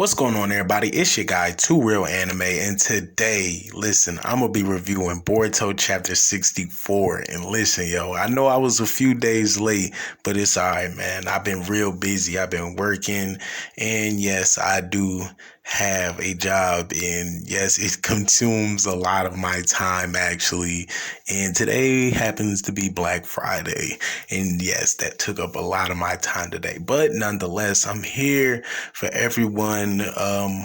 What's going on, everybody? It's your guy, Two Real Anime, and today, listen, I'm gonna be reviewing Boruto Chapter 64. And listen, yo, I know I was a few days late, but it's alright, man. I've been real busy. I've been working, and yes, I do have a job, and yes, it consumes a lot of my time actually. And today happens to be Black Friday, and yes, that took up a lot of my time today. But nonetheless, I'm here for everyone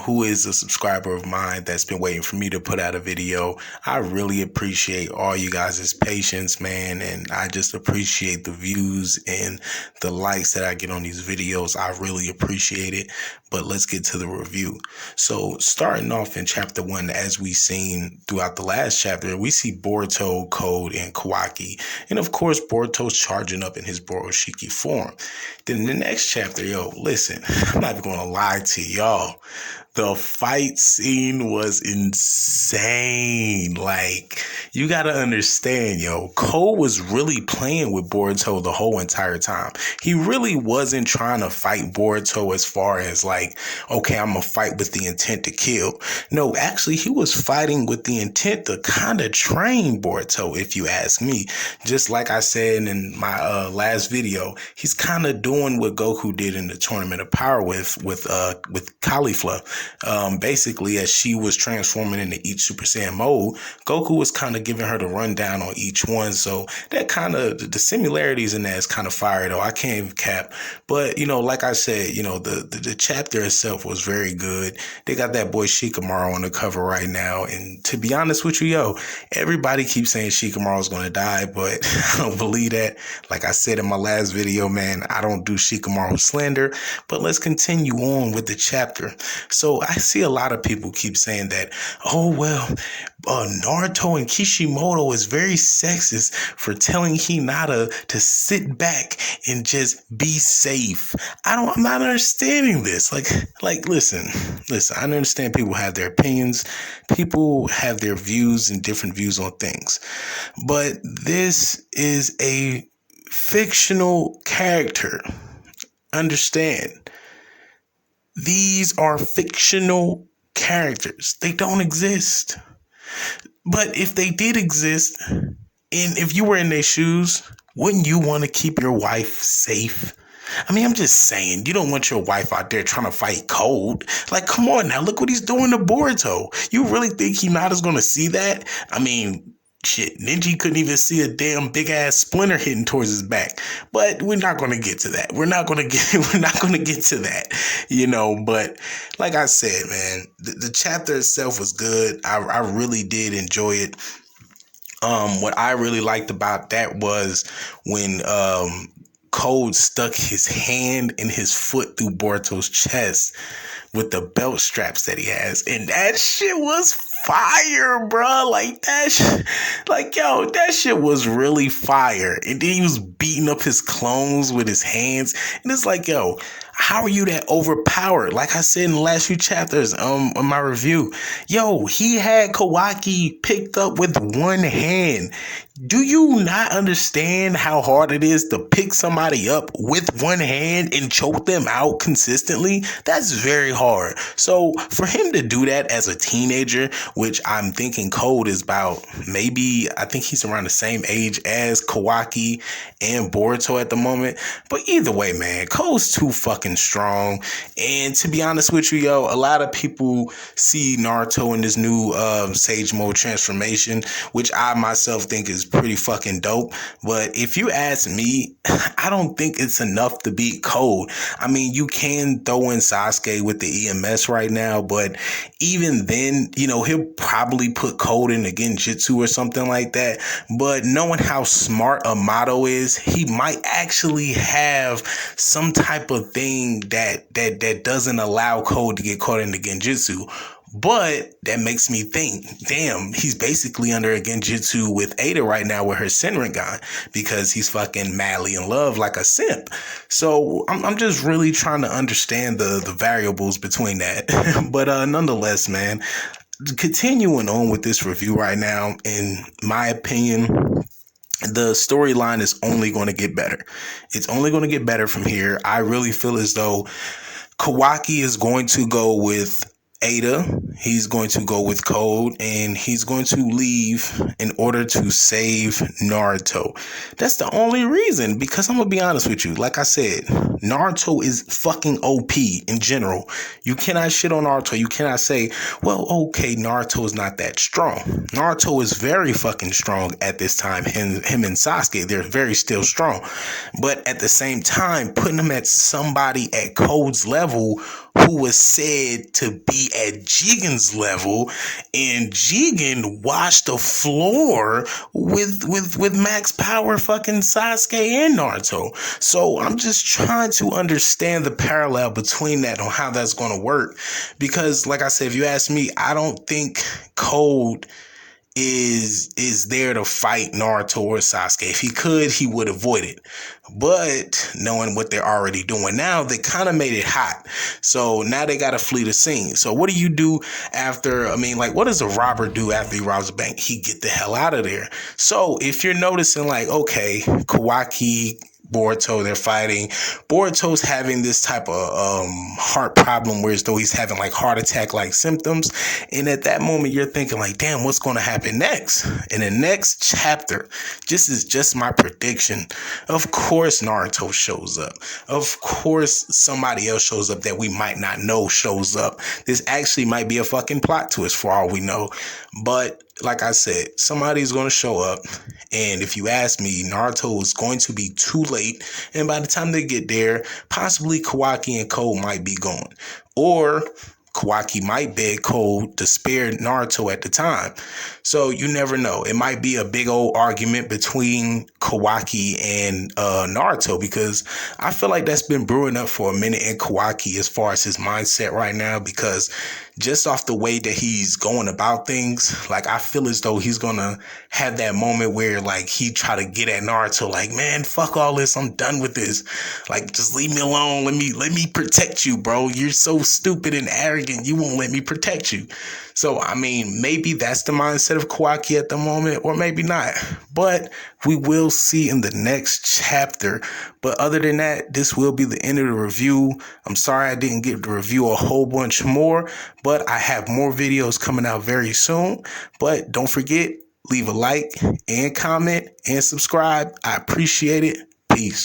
who is a subscriber of mine that's been waiting for me to put out a video. I really appreciate all you guys' patience, man, and I just appreciate the views and the likes that I get on these videos. I really appreciate it. But let's get to the review. So starting off in chapter 1, as we seen throughout the last chapter, we see Boruto, Code, and Kawaki. And of course, Boruto's charging up in his Boroshiki form. Then in the next chapter, yo, listen, I'm not even going to lie to y'all. The fight scene was insane. Like, you got to understand, yo, Cole was really playing with Boruto the whole entire time. He really wasn't trying to fight Boruto as far as like, okay, I'm going to fight with the intent to kill. No, actually, he was fighting with the intent to kind of train Boruto, if you ask me. Just like I said in my last video, he's kind of doing what Goku did in the Tournament of Power with Caulifla. Basically, as she was transforming into each Super Saiyan mode, Goku was kind of giving her the rundown on each one. So that kind of, the similarities in that is kind of fire, though. I can't even cap. But, you know, like I said, you know, the chapter itself was very good. They got that boy Shikamaru on the cover right now. And to be honest with you, yo, everybody keeps saying Shikamaru is going to die, but I don't believe that. Like I said in my last video, man, I don't do Shikamaru slander. But let's continue on with the chapter. So I see a lot of people keep saying that, oh, well, Naruto and Kishimoto is very sexist for telling Hinata to sit back and just be safe. I'm not understanding this. Like, listen, I understand people have their opinions. People have their views and different views on things. But this is a fictional character. Understand. These are fictional characters. They don't exist. But if they did exist, and if you were in their shoes, wouldn't you want to keep your wife safe? I mean, I'm just saying, you don't want your wife out there trying to fight cold. Like, come on now, look what he's doing to Boruto. You really think Hinata's going to see that? I mean, shit, Ninja couldn't even see a damn big ass splinter hitting towards his back. But we're not going to get to that. We're not going to get to that, you know. But like I said, man, the chapter itself was good. I really did enjoy it. What I really liked about that was when Code stuck his hand and his foot through Boruto's chest with the belt straps that he has, and that shit was fire, bro. Like that shit was really fire. And then he was beating up his clones with his hands, and it's like, yo, how are you that overpowered? Like I said in the last few chapters on my review, yo, he had Kawaki picked up with one hand. Do you not understand how hard it is to pick somebody up with one hand and choke them out consistently? That's very hard. So for him to do that as a teenager, which I'm thinking Code is about, maybe, I think he's around the same age as Kawaki and Boruto at the moment. But either way, man, Code's too fucking strong. And to be honest with you, yo, a lot of people see Naruto in this new Sage Mode transformation, which I myself think is pretty fucking dope. But if you ask me, I don't think it's enough to beat Code. I mean, you can throw in Sasuke with the EMS right now, but even then, you know, he'll probably put Code in the Genjutsu or something like that. But knowing how smart Amato is, he might actually have some type of thing that doesn't allow Code to get caught in the Genjutsu. But that makes me think, damn, he's basically under a Genjutsu with Ada right now with her Senringan, because he's fucking madly in love like a simp. So I'm just really trying to understand the variables between that. But nonetheless, man, continuing on with this review right now, in my opinion, the storyline is only going to get better. It's only going to get better from here. I really feel as though Kawaki is going to go with Ada, he's going to go with Code, and he's going to leave in order to save Naruto. That's the only reason, because I'm gonna be honest with you. Like I said, Naruto is fucking OP in general. You cannot shit on Naruto. You cannot say, well, okay, Naruto is not that strong. Naruto is very fucking strong at this time. Him and Sasuke, they're very still strong. But at the same time, putting him at somebody at Code's level who was said to be at Jigen's level, and Jigen washed the floor with max power fucking Sasuke and Naruto. So I'm just trying to understand the parallel between that on how that's going to work, because like I said, if you ask me, I don't think Code is there to fight Naruto or Sasuke. If he could, he would avoid it. But knowing what they're already doing now, they kind of made it hot. So now they got to flee the scene. So what do you do after? I mean, like, what does a robber do after he robs a bank? He get the hell out of there. So if you're noticing, like, okay, Kawaki, Boruto, they're fighting. Boruto's having this type of heart problem, whereas though he's having like heart attack like symptoms. And at that moment, you're thinking like, damn, what's going to happen next? In the next chapter, this is just my prediction. Of course, Naruto shows up. Of course, somebody else shows up that we might not know shows up. This actually might be a fucking plot twist for all we know. But like I said, somebody's going to show up. And if you ask me, Naruto is going to be too late. And by the time they get there, possibly Kawaki and Code might be gone. Or Kawaki might beg Code to spare Naruto at the time. So you never know. It might be a big old argument between Kawaki and Naruto, because I feel like that's been brewing up for a minute in Kawaki as far as his mindset right now, because just off the way that he's going about things, like I feel as though he's gonna have that moment where like he try to get at Naruto, like, man, fuck all this, I'm done with this. Like, just leave me alone. Let me protect you, bro. You're so stupid and arrogant. You won't let me protect you. So, I mean, maybe that's the mindset of Kawaki at the moment, or maybe not. But we will see in the next chapter. But other than that, this will be the end of the review. I'm sorry I didn't get to review a whole bunch more, but I have more videos coming out very soon. But don't forget, leave a like and comment and subscribe. I appreciate it. Peace.